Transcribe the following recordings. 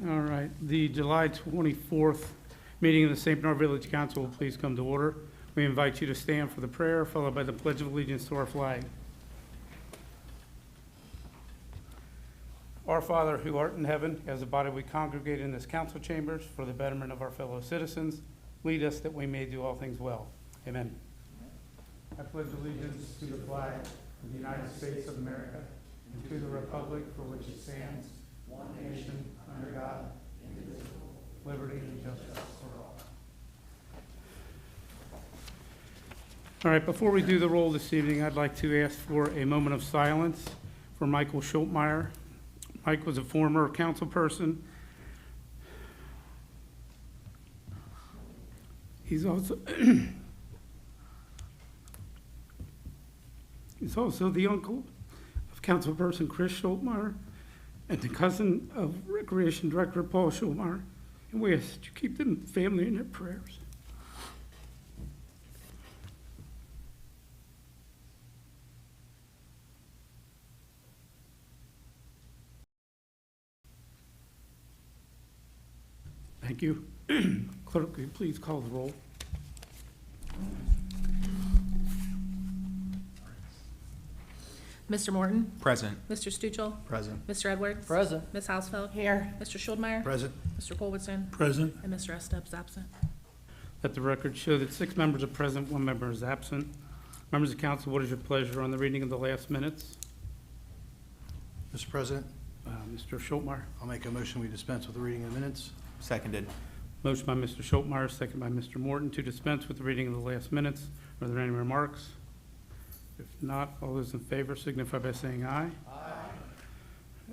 All right, the July 24th meeting of the St. Bernard Village Council will please come to order. We invite you to stand for the prayer, followed by the Pledge of Allegiance to our flag. Our Father, who art in heaven, as a body we congregate in this council chambers for the betterment of our fellow citizens, lead us that we may do all things well. Amen. I pledge allegiance to the flag of the United States of America and to the republic for which it stands, one nation, under God, indivisible, liberty and justice for all. All right, before we do the roll this evening, I'd like to ask for a moment of silence for Michael Schultmeyer. Mike was a former council person. He's also the uncle of councilperson Chris Schultmeyer and the cousin of Recreation Director Paul Schultmeyer. And we ask that you keep them family in your prayers. Thank you. Clerk, will you please call the roll? Mr. Morton? Present. Mr. Stuchel? Present. Mr. Edwards? Present. Ms. Hausfeld? Here. Mr. Schuldmeier? Present. Mr. Colwoodson? Present. And Mr. Estep's absent. Let the record show that 6 members are present, 1 member is absent. Members of council, what is your pleasure on the reading of the last minutes? Mr. President, Mr. Schultmeyer. I'll make a motion we dispense with the reading of the minutes. Seconded. Motion by Mr. Schultmeyer, second by Mr. Morton to dispense with the reading of the last minutes. Are there any remarks? If not, all those in favor signify by saying aye. Aye.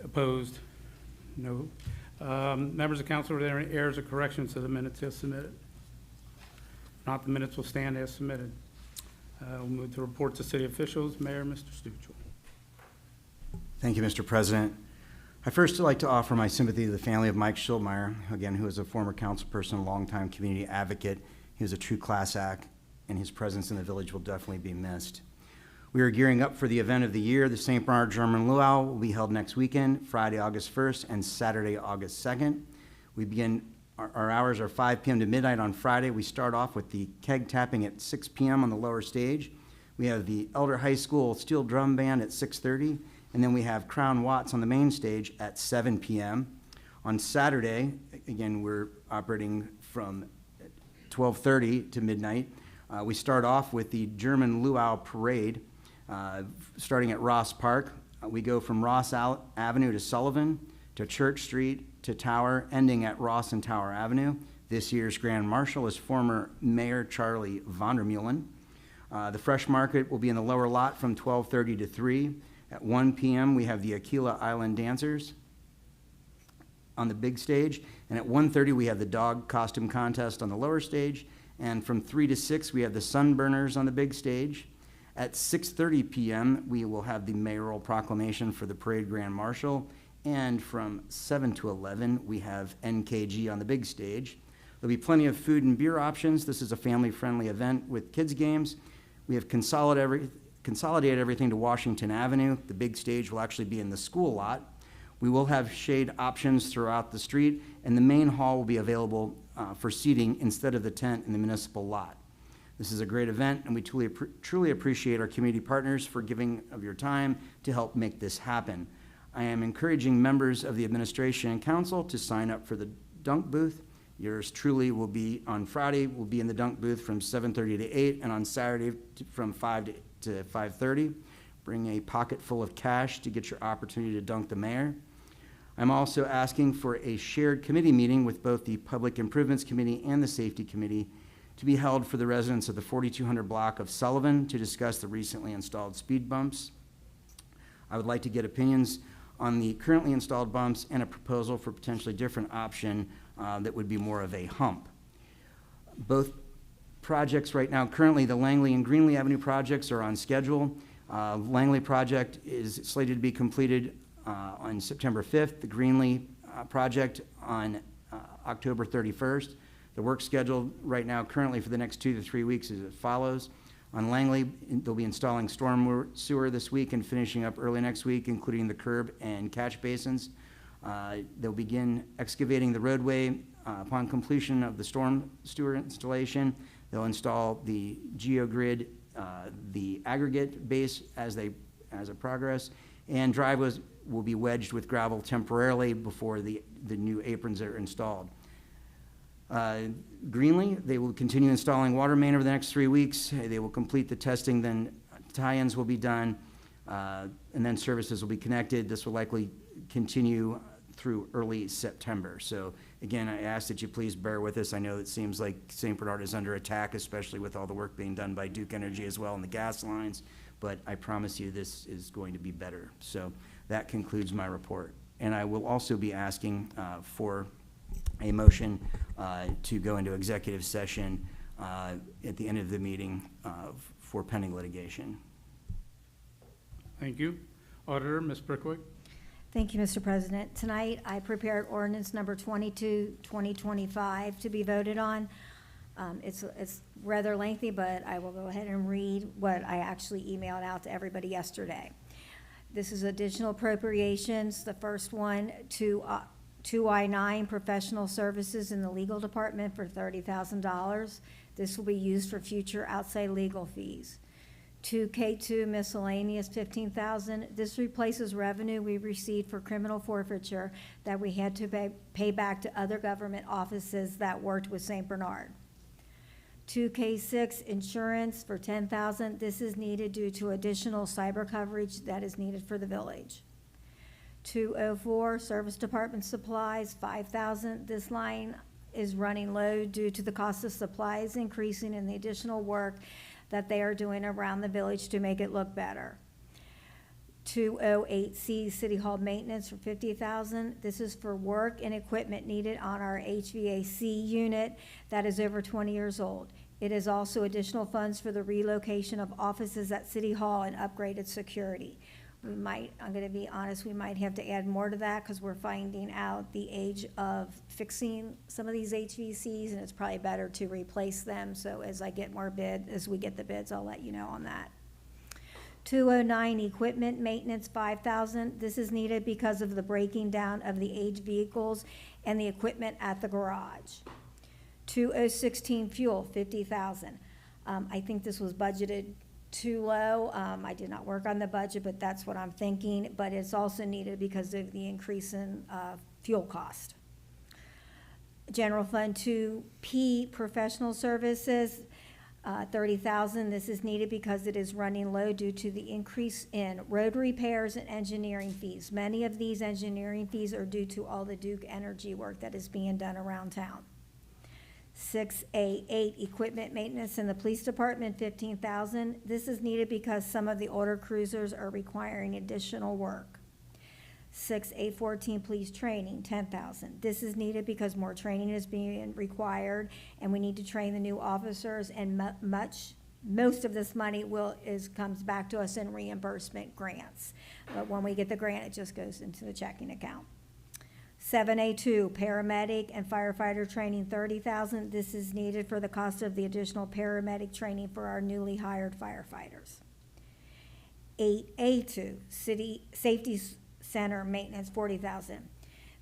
Opposed? No. Members of council, are there any errors or corrections to the minutes as submitted? If not, the minutes will stand as submitted. We'll move to reports of city officials. Mayor, Mr. Stuchel. Thank you, Mr. President. I first would like to offer my sympathy to the family of Mike Schultmeyer, again, who is a former council person, a longtime community advocate. He was a true class act, and his presence in the village will definitely be missed. We are gearing up for the event of the year. The St. Bernard German Luau will be held next weekend, Friday, August 1st, and Saturday, August 2nd. We begin, our hours are 5 p.m. to midnight on Friday. We start off with the keg tapping at 6 p.m. on the lower stage. We have the Elder High School Steel Drum Band at 6:30. And then we have Crown Watts on the main stage at 7 p.m. On Saturday, again, we're operating from 12:30 to midnight. We start off with the German Luau Parade, starting at Ross Park. We go from Ross Avenue to Sullivan, to Church Street, to Tower, ending at Ross and Tower Avenue. This year's Grand Marshal is former Mayor Charlie Vondermeulen. The Fresh Market will be in the lower lot from 12:30 to 3. At 1 p.m., we have the Aquila Island Dancers on the big stage. And at 1:30, we have the dog costume contest on the lower stage. And from 3 to 6, we have the Sunburners on the big stage. At 6:30 p.m., we will have the mayoral proclamation for the Parade Grand Marshal. And from 7 to 11, we have NKG on the big stage. There'll be plenty of food and beer options. This is a family-friendly event with kids' games. We have consolidated everything to Washington Avenue. The big stage will actually be in the school lot. We will have shade options throughout the street, and the main hall will be available for seating instead of the tent in the municipal lot. This is a great event, and we truly appreciate our community partners for giving of your time to help make this happen. I am encouraging members of the administration and council to sign up for the dunk booth. Yours truly will be on Friday. We'll be in the dunk booth from 7:30 to 8, and on Saturday from 5 to 5:30. Bring a pocket full of cash to get your opportunity to dunk the mayor. I'm also asking for a shared committee meeting with both the Public Improvements Committee and the Safety Committee to be held for the residents of the 4200 block of Sullivan to discuss the recently installed speed bumps. I would like to get opinions on the currently installed bumps and a proposal for potentially different option that would be more of a hump. Both projects right now, currently the Langley and Greenlee Avenue projects are on schedule. Langley project is slated to be completed on September 5th, the Greenlee project on October 31st. The work schedule right now currently for the next 2 to 3 weeks is as follows. On Langley, they'll be installing storm sewer this week and finishing up early next week, including the curb and catch basins. They'll begin excavating the roadway upon completion of the storm sewer installation. They'll install the geogrid, the aggregate base as it progress, and driveways will be wedged with gravel temporarily before the new aprons are installed. Greenlee, they will continue installing water main over the next 3 weeks. They will complete the testing, then tie-ins will be done, and then services will be connected. This will likely continue through early September. So again, I ask that you please bear with us. I know it seems like St. Bernard is under attack, especially with all the work being done by Duke Energy as well and the gas lines, but I promise you this is going to be better. So that concludes my report. And I will also be asking for a motion to go into executive session at the end of the meeting for pending litigation. Thank you. Auditor, Ms. Brickwick. Thank you, Mr. President. Tonight, I prepared ordinance number 22, 2025 to be voted on. It's rather lengthy, but I will go ahead and read what I actually emailed out to everybody yesterday. This is additional appropriations. The first one to 2I9 professional services in the legal department for $30,000. This will be used for future outside legal fees. 2K2 miscellaneous, $15,000. This replaces revenue we received for criminal forfeiture that we had to pay back to other government offices that worked with St. Bernard. 2K6 insurance for $10,000. This is needed due to additional cyber coverage that is needed for the village. 204 service department supplies, $5,000. This line is running low due to the cost of supplies increasing and the additional work that they are doing around the village to make it look better. 208C City Hall maintenance for $50,000. This is for work and equipment needed on our HVAC unit that is over 20 years old. It is also additional funds for the relocation of offices at City Hall and upgraded security. I'm gonna be honest, we might have to add more to that because we're finding out the age of fixing some of these HVACs, and it's probably better to replace them. So as we get the bids, I'll let you know on that. 209 equipment maintenance, $5,000. This is needed because of the breaking down of the aged vehicles and the equipment at the garage. 2016 fuel, $50,000. I think this was budgeted too low. I did not work on the budget, but that's what I'm thinking. But it's also needed because of the increase in fuel cost. General Fund 2P professional services, $30,000. This is needed because it is running low due to the increase in road repairs and engineering fees. Many of these engineering fees are due to all the Duke Energy work that is being done around town. 6A8 equipment maintenance in the police department, $15,000. This is needed because some of the older cruisers are requiring additional work. 6A14 police training, $10,000. This is needed because more training is being required and we need to train the new officers, and most of this money comes back to us in reimbursement grants. But when we get the grant, it just goes into the checking account. 7A2, paramedic and firefighter training, $30,000. This is needed for the cost of the additional paramedic training for our newly hired firefighters. 8A2, city safety center maintenance, $40,000.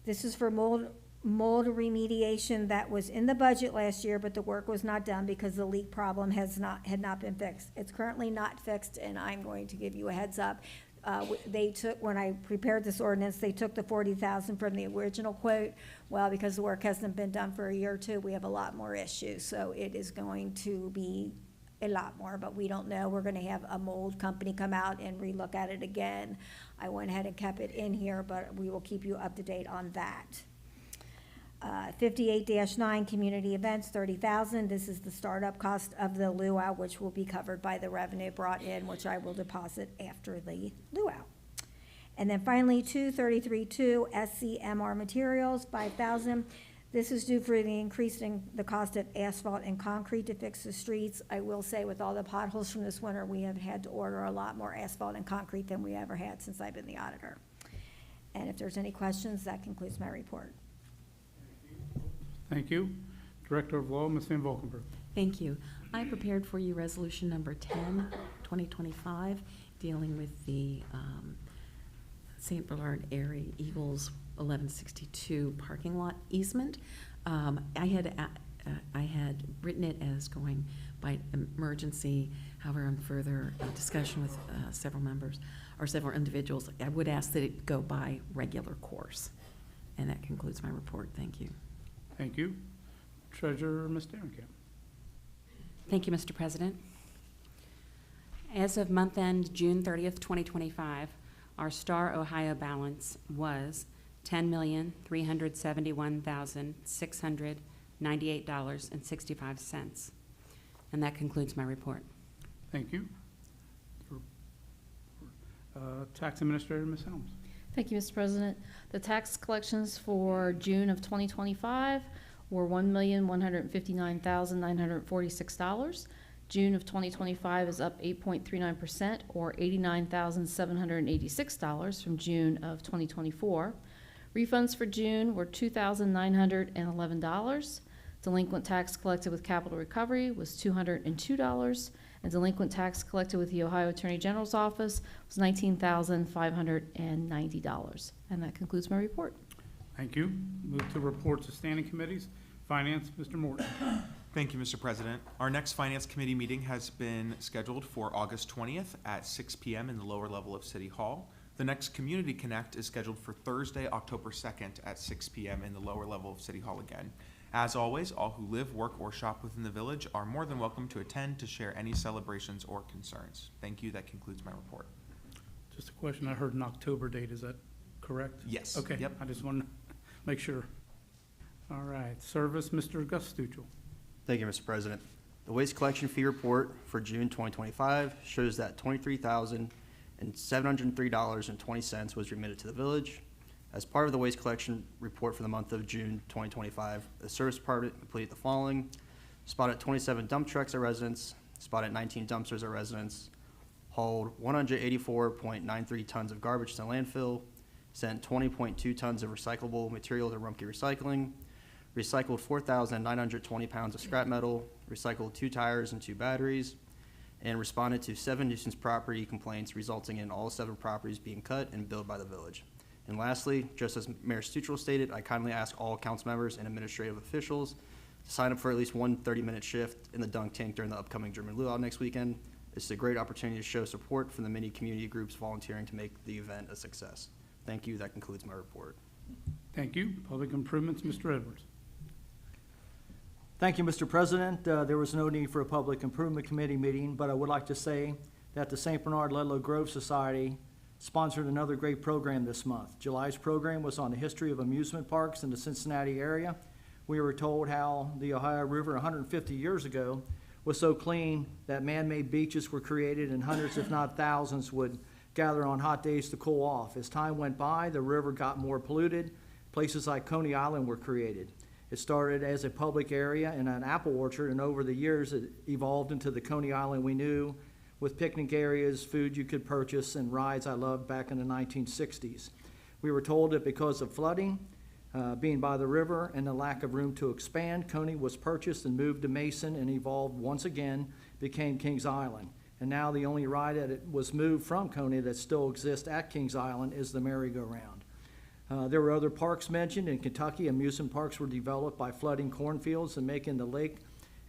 This is for mold remediation that was in the budget last year, but the work was not done because the leak problem had not been fixed. It's currently not fixed, and I'm going to give you a heads up. When I prepared this ordinance, they took the $40,000 from the original quote. Well, because the work hasn't been done for a year or two, we have a lot more issues. So it is going to be a lot more, but we don't know. We're gonna have a mold company come out and relook at it again. I went ahead and kept it in here, but we will keep you up to date on that. 58-9 community events, $30,000. This is the startup cost of the luau, which will be covered by the revenue brought in, which I will deposit after the luau. And then finally, 233-2 SCMR materials, $5,000. This is due for the increase in the cost of asphalt and concrete to fix the streets. I will say, with all the potholes from this winter, we have had to order a lot more asphalt and concrete than we ever had since I've been the auditor. And if there's any questions, that concludes my report. Thank you. Director of Law, Ms. Van Valkenburg. Thank you. I prepared for you resolution number 10, 2025, dealing with the St. Bernard area Eagles 1162 parking lot easement. I had written it as going by emergency. However, on further discussion with several members or several individuals, I would ask that it go by regular course. And that concludes my report. Thank you. Thank you. Treasurer, Ms. Derenkamp. Thank you, Mr. President. As of month end, June 30th, 2025, our Star Ohio balance was $10,371,698.65. And that concludes my report. Thank you. Tax Administrator, Ms. Helms. Thank you, Mr. President. The tax collections for June of 2025 were $1,159,946. June of 2025 is up 8.39%, or $89,786 from June of 2024. Refunds for June were $2,911. Delinquent tax collected with capital recovery was $202, and delinquent tax collected with the Ohio Attorney General's office was $19,590. And that concludes my report. Thank you. Move to reports of standing committees. Finance, Mr. Morton. Thank you, Mr. President. Our next Finance Committee meeting has been scheduled for August 20th at 6 p.m. in the lower level of City Hall. The next Community Connect is scheduled for Thursday, October 2nd at 6 p.m. in the lower level of City Hall again. As always, all who live, work, or shop within the village are more than welcome to attend to share any celebrations or concerns. Thank you. That concludes my report. Just a question. I heard an October date. Is that correct? Yes. Okay. Yep. I just want to make sure. All right. Service, Mr. Gustucci. Thank you, Mr. President. The waste collection fee report for June 2025 shows that $23,703.20 was remitted to the village. As part of the waste collection report for the month of June 2025, the service department completed the following: spotted 27 dump trucks at residents, spotted 19 dumpsters at residents, hauled 184.93 tons of garbage to landfill, sent 20.2 tons of recyclable material to Rumpke Recycling, recycled 4,920 pounds of scrap metal, recycled 2 tires and 2 batteries, and responded to 7 nuisance property complaints, resulting in all 7 properties being cut and billed by the village. And lastly, just as Mayor Stucci stated, I kindly ask all council members and administrative officials to sign up for at least one 30-minute shift in the dunk tank during the upcoming German luau next weekend. This is a great opportunity to show support from the many community groups volunteering to make the event a success. Thank you. That concludes my report. Thank you. Public Improvements, Mr. Edwards. Thank you, Mr. President. There was no need for a Public Improvement Committee meeting, but I would like to say that the St. Bernard Ludlow Grove Society sponsored another great program this month. July's program was on the history of amusement parks in the Cincinnati area. We were told how the Ohio River 150 years ago was so clean that man-made beaches were created and hundreds, if not thousands, would gather on hot days to cool off. As time went by, the river got more polluted. Places like Coney Island were created. It started as a public area and an apple orchard, and over the years it evolved into the Coney Island we knew, with picnic areas, food you could purchase, and rides I loved back in the 1960s. We were told that because of flooding, being by the river, and the lack of room to expand, Coney was purchased and moved to Mason and evolved once again, became Kings Island. And now the only ride that it was moved from Coney that still exists at Kings Island is the merry-go-round. There were other parks mentioned. In Kentucky, amusement parks were developed by flooding cornfields and making the lake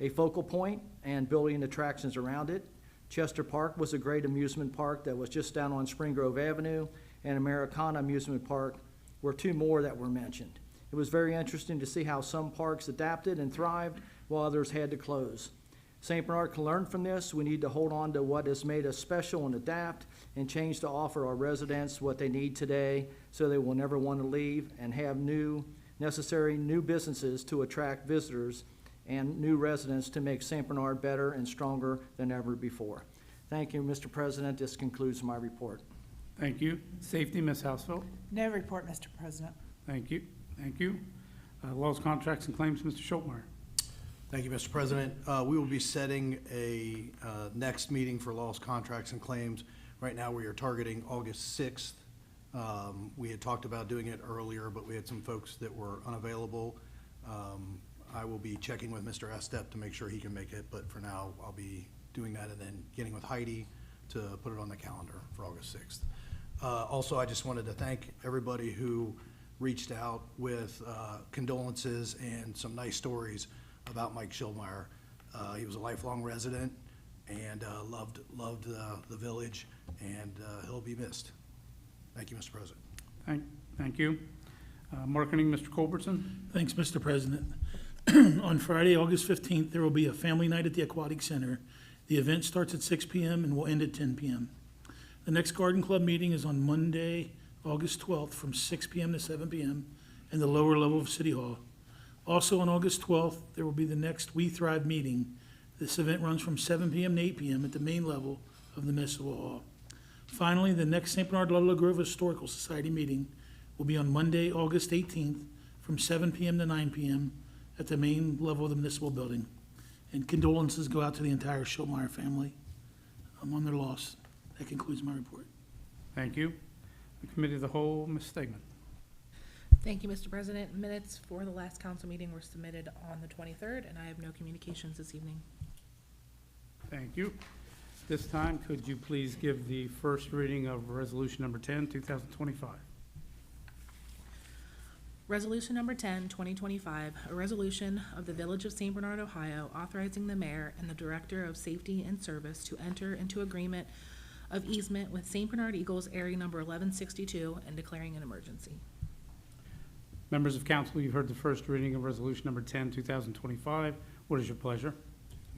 a focal point and building attractions around it. Chester Park was a great amusement park that was just down on Spring Grove Avenue, and Americana Amusement Park were 2 more that were mentioned. It was very interesting to see how some parks adapted and thrived while others had to close. St. Bernard can learn from this. We need to hold on to what has made us special and adapt and change to offer our residents what they need today so they will never want to leave, and have necessary new businesses to attract visitors and new residents to make St. Bernard better and stronger than ever before. Thank you, Mr. President. This concludes my report. Thank you. Safety, Ms. Housefeld. No report, Mr. President. Thank you. Thank you. Laws, Contracts, and Claims, Mr. Schultmeyer. Thank you, Mr. President. We will be setting a next meeting for laws, contracts, and claims. Right now, we are targeting August 6th. We had talked about doing it earlier, but we had some folks that were unavailable. I will be checking with Mr. Estep to make sure he can make it, but for now, I'll be doing that and then getting with Heidi to put it on the calendar for August 6th. Also, I just wanted to thank everybody who reached out with condolences and some nice stories about Mike Schildmeyer. He was a lifelong resident and loved the village, and he'll be missed. Thank you, Mr. President. Thank you. Marketing, Mr. Culbertson. Thanks, Mr. President. On Friday, August 15th, there will be a family night at the Aquatic Center. The event starts at 6 p.m. and will end at 10 p.m. The next Garden Club meeting is on Monday, August 12th, from 6 p.m. to 7 p.m. in the lower level of City Hall. Also on August 12th, there will be the next We Thrive meeting. This event runs from 7 p.m. to 8 p.m. at the main level of the Municipal Hall. Finally, the next St. Bernard Ludlow Grove Historical Society meeting will be on Monday, August 18th, from 7 p.m. to 9 p.m. at the main level of the municipal building. And condolences go out to the entire Schildmeyer family on their loss. That concludes my report. Thank you. The Committee of the Whole, Ms. Stegman. Thank you, Mr. President. Minutes for the last council meeting were submitted on the 23rd, and I have no communications this evening. Thank you. This time, could you please give the first reading of Resolution Number 10, 2025? Resolution number 10, 2025, a resolution of the Village of St. Bernard, Ohio, authorizing the mayor and the Director of Safety and Service to enter into agreement of easement with St. Bernard Eagles Area Number 1162 and declaring an emergency. Members of council, you've heard the first reading of Resolution Number 10, 2025. What is your pleasure?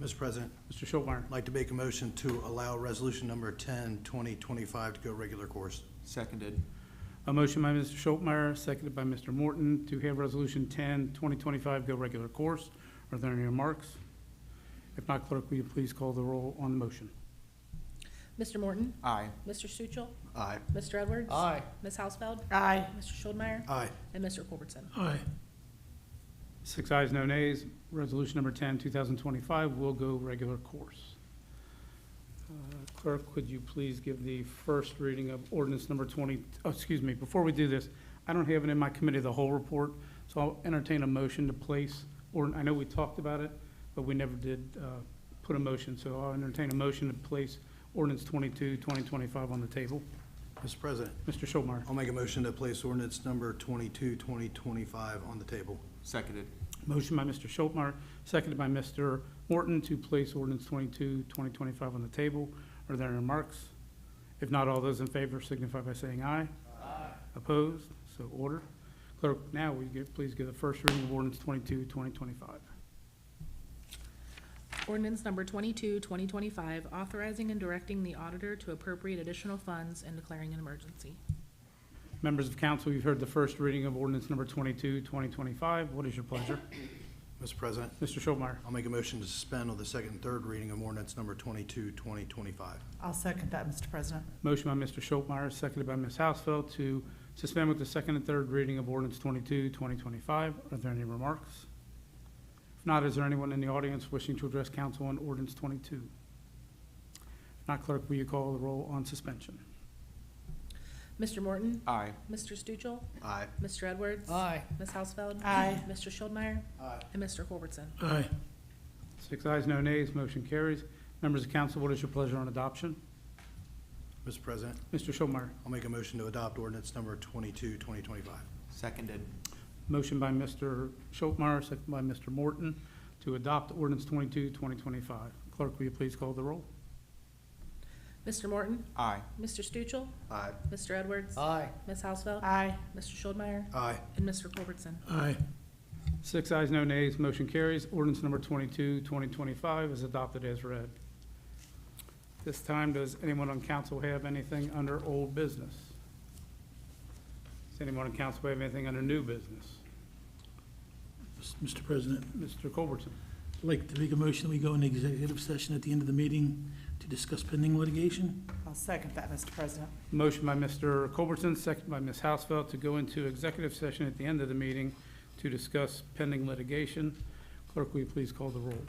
Mr. President, Mr. Schultmeyer. I'd like to make a motion to allow resolution number 10, 2025 to go regular course. Seconded. A motion by Mr. Schultmeyer, seconded by Mr. Morton, to have Resolution 10, 2025 go regular course. Are there any remarks? If not, clerk, will you please call the roll on the motion? Mr. Morton? Aye. Mr. Stuchel? Aye. Mr. Edwards? Aye. Ms. Hausfeld? Aye. Mr. Schuldmeyer? Aye. And Mr. Culbertson? Aye. 6 ayes, no nays. Resolution Number 10, 2025 will go regular course. Clerk, could you please give the first reading of ordinance number 20, excuse me, before we do this, I don't have it in my committee of the whole report, so I'll entertain a motion to place, or I know we talked about it, but we never did put a motion, so I'll entertain a motion to place ordinance 22, 2025 on the table. Mr. President, Mr. Schultmeyer. I'll make a motion to place ordinance number 22, 2025 on the table. Seconded. Motion by Mr. Schultmeyer, seconded by Mr. Morton to place ordinance 22, 2025 on the table. Are there any remarks? If not, all those in favor signify by saying aye. Aye. Opposed? So ordered. Clerk, now will you please give the first reading of ordinance 22, 2025. Ordinance number 22, 2025, authorizing and directing the auditor to appropriate additional funds and declaring an emergency. Members of council, you've heard the first reading of ordinance number 22, 2025. What is your pleasure? Mr. President, Mr. Schultmeyer. I'll make a motion to suspend on the second and third reading of ordinance number 22, 2025. I'll second that, Mr. President. Motion by Mr. Schultmeyer, seconded by Ms. Hausfeld to suspend with the second and third reading of ordinance 22, 2025. Are there any remarks? If not, is there anyone in the audience wishing to address council on ordinance 22? If not, clerk, will you call the roll on suspension? Mr. Morton? Aye. Mr. Stuchel? Aye. Mr. Edwards? Aye. Ms. Hausfeld? Aye. Mr. Schuldmeyer? Aye. And Mr. Culbertson? Aye. 6 ayes, no nays, motion carries. Members of council, what is your pleasure on adoption? Mr. President, Mr. Schultmeyer. I'll make a motion to adopt ordinance number 22, 2025. Seconded. Motion by Mr. Schultmeyer, second by Mr. Morton to adopt ordinance 22, 2025. Clerk, will you please call the roll? Mr. Morton? Aye. Mr. Stuchel? Aye. Mr. Edwards? Aye. Ms. Hausfeld? Aye. Mr. Schuldmeyer? Aye. And Mr. Culbertson? Aye. 6 ayes, no nays, motion carries. Ordinance number 22, 2025 is adopted as read. This time, does anyone on council have anything under old business? Does anyone on council have anything under new business? Mr. President, Mr. Culbertson. I'd like to make a motion that we go into executive session at the end of the meeting to discuss pending litigation. I'll second that, Mr. President. Motion by Mr. Culbertson, second by Ms. Hausfeld to go into executive session at the end of the meeting to discuss pending litigation. Clerk, will you please call the roll?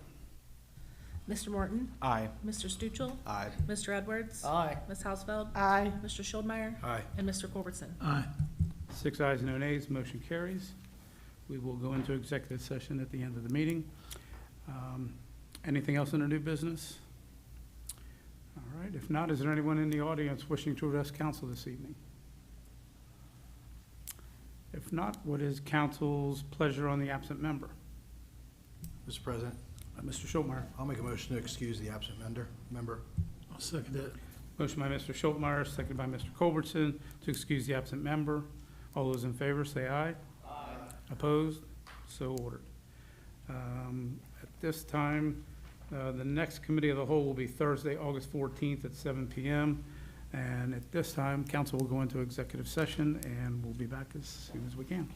Mr. Morton? Aye. Mr. Stuchel? Aye. Mr. Edwards? Aye. Ms. Hausfeld? Aye. Mr. Schuldmeyer? Aye. And Mr. Culbertson? Aye. 6 ayes, no nays, motion carries. We will go into executive session at the end of the meeting. Anything else under new business? All right, if not, is there anyone in the audience wishing to address council this evening? If not, what is council's pleasure on the absent member? Mr. President, Mr. Schultmeyer. I'll make a motion to excuse the absent member. I'll second that. Motion by Mr. Schultmeyer, seconded by Mr. Culbertson to excuse the absent member. All those in favor, say aye. Aye. Opposed? So ordered. At this time, the next committee of the whole will be Thursday, August 14th at 7 PM. And at this time, council will go into executive session, and we'll be back as soon as we can.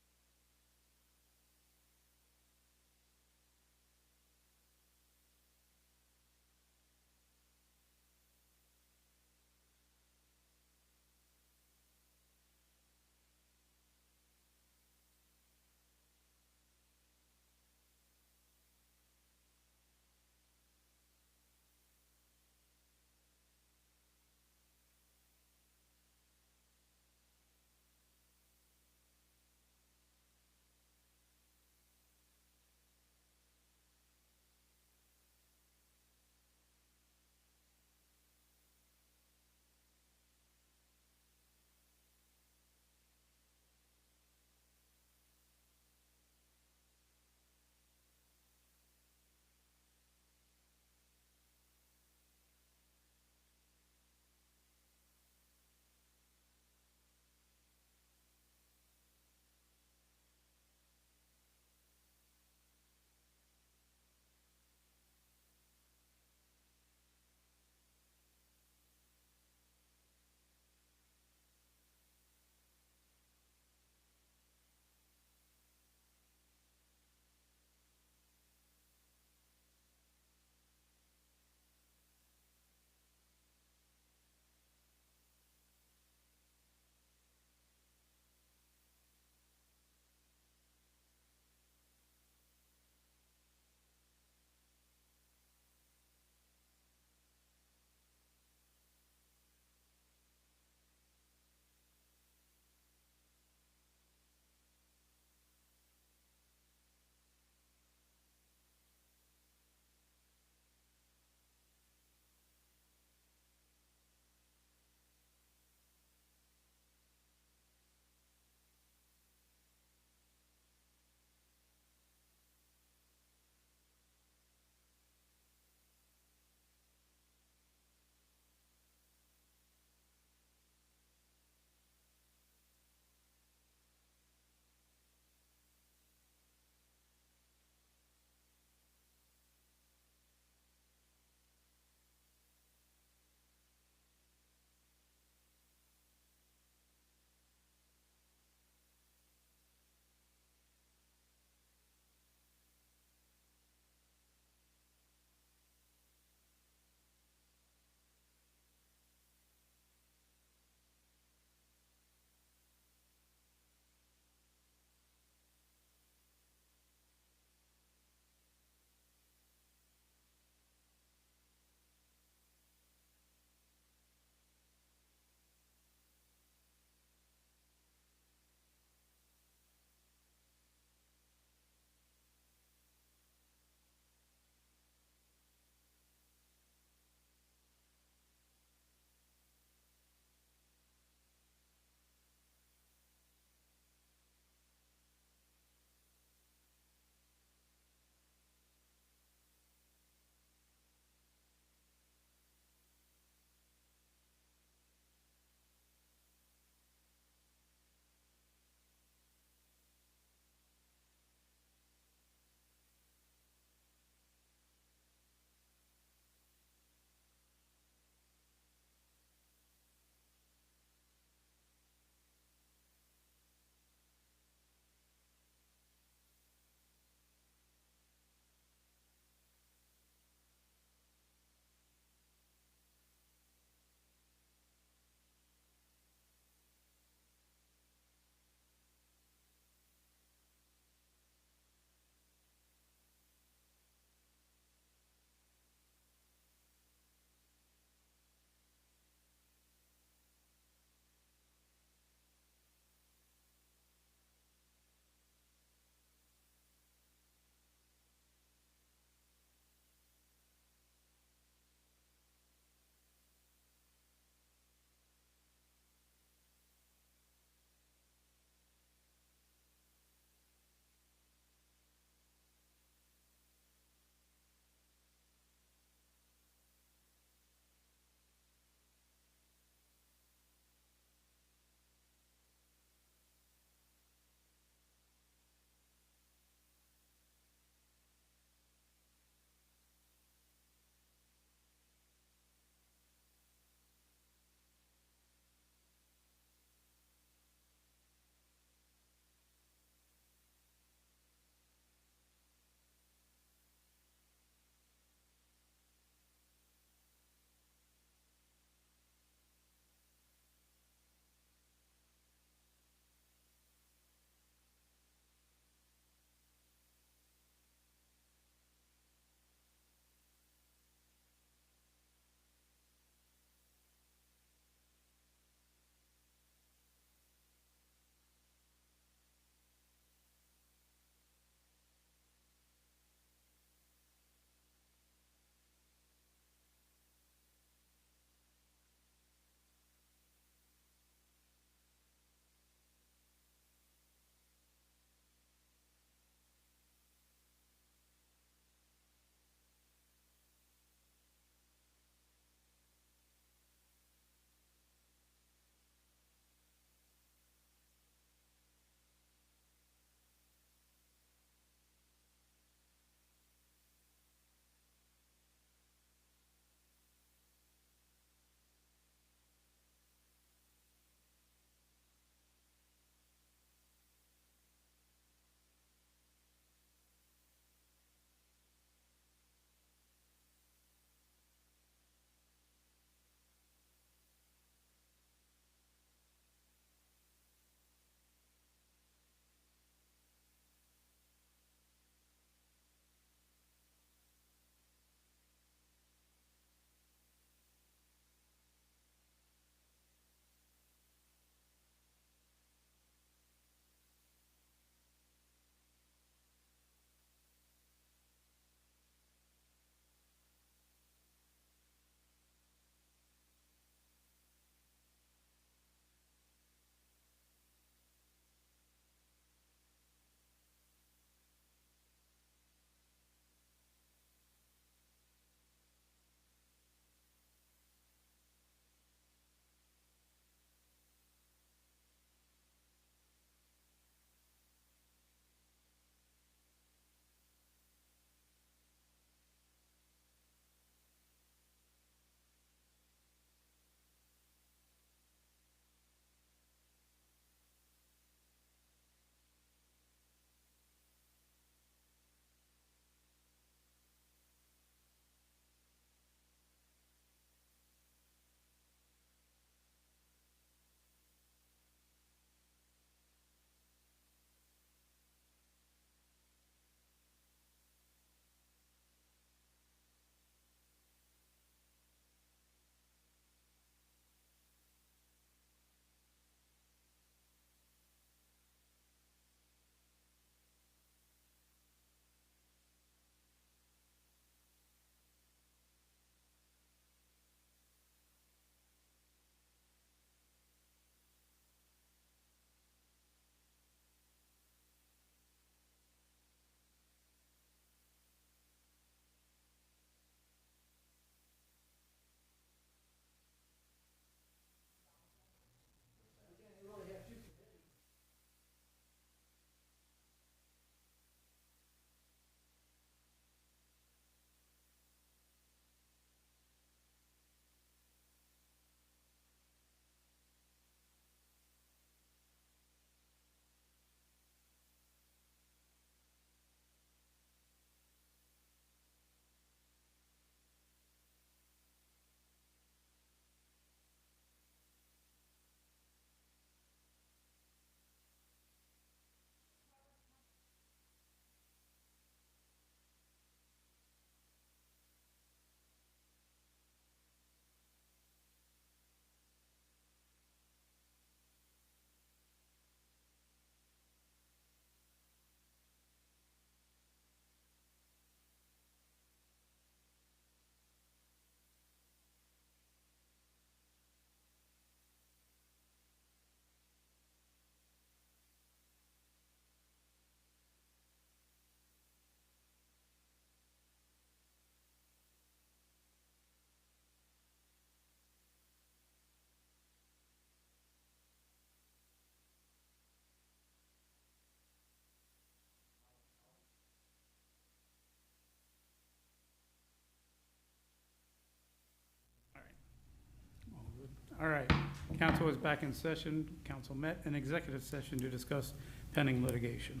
All right, council is back in session. Council met in executive session to discuss pending litigation.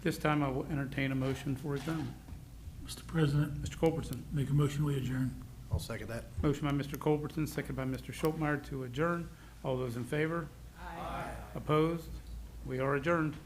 This time I will entertain a motion for adjournment. Mr. President, Mr. Culbertson. make a motion, we adjourn. I'll second that. Motion by Mr. Culbertson, second by Mr. Schultmeyer to adjourn. All those in favor? Aye. Opposed? We are adjourned.